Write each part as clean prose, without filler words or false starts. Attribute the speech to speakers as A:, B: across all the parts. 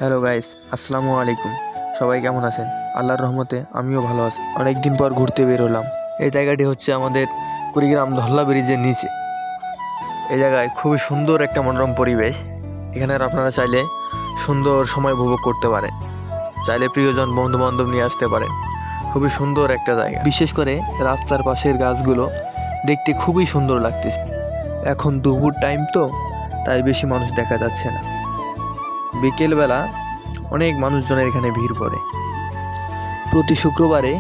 A: Hello guys, আসসালামু আলাইকুম। সবাই কেমন আছেন? আল্লাহর রহমতে আমিও ভালো আছি। অনেক দিন পর ঘুরতে বের হলাম। এই জায়গাটি হচ্ছে আমাদের কুড়িগ্রাম ধল্লা ব্রিজের নিচে। এই জায়গায় খুবই সুন্দর একটা মনোরম পরিবেশ। এখানে আপনারা চাইলে সুন্দর সময় উপভোগ করতে পারেন, চাইলে প্রিয়জন বন্ধু বান্ধব নিয়ে আসতে পারেন। খুবই সুন্দর একটা জায়গা। বিশেষ করে রাস্তার পাশের গাছগুলো দেখতে খুবই সুন্দর লাগতেছে। এখন দুপুর টাইম তো, তাই বেশি মানুষ দেখা যাচ্ছে না। বিকেলবেলা অনেক মানুষজনের এখানে ভিড় পড়ে। প্রতি শুক্রবারে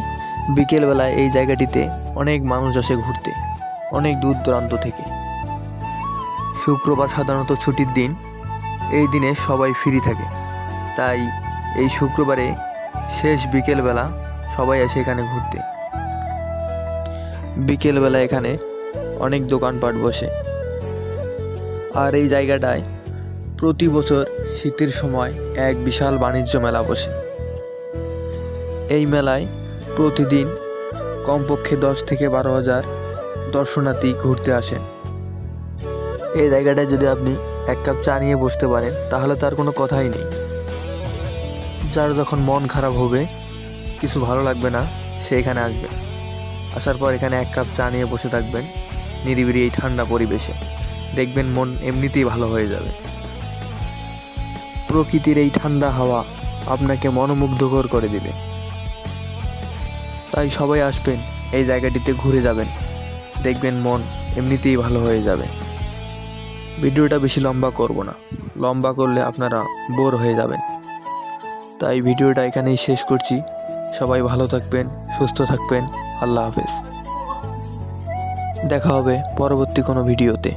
A: বিকেলবেলায় এই জায়গাটিতে অনেক মানুষ আসে ঘুরতে, অনেক দূর দূরান্ত থেকে। শুক্রবার সাধারণত ছুটির দিন, এই দিনে সবাই ফ্রি থাকে, তাই এই শুক্রবারে শেষ বিকেলবেলা সবাই আসে এখানে ঘুরতে। বিকেলবেলা এখানে অনেক দোকানপাট বসে। আর এই জায়গাটায় প্রতি বছর শীতের সময় এক বিশাল বাণিজ্য মেলা বসে। এই মেলায় প্রতিদিন কমপক্ষে 10 থেকে 12,000 দর্শনার্থী ঘুরতে আসেন। এই জায়গাটায় যদি আপনি এক কাপ চা নিয়ে বসতে পারেন তাহলে তার কোনো কথাই নেই। যার যখন মন খারাপ হবে, কিছু ভালো লাগবে না, সে এখানে আসবে। আসার পর এখানে এক কাপ চা নিয়ে বসে থাকবেন নিরিবিলি এই ঠান্ডা পরিবেশে, দেখবেন মন এমনিতেই ভালো হয়ে যাবে। প্রকৃতির এই ঠান্ডা হাওয়া আপনাকে মনোমুগ্ধকর করে দেবে। তাই সবাই আসবেন, এই জায়গাটিতে ঘুরে যাবেন, দেখবেন মন এমনিতেই ভালো হয়ে যাবে। ভিডিওটা বেশি লম্বা করব না, লম্বা করলে আপনারা বোর হয়ে যাবেন। তাই ভিডিওটা এখানেই শেষ করছি। সবাই ভালো থাকবেন, সুস্থ থাকবেন। আল্লাহ হাফেজ। দেখা হবে পরবর্তী কোনো ভিডিওতে।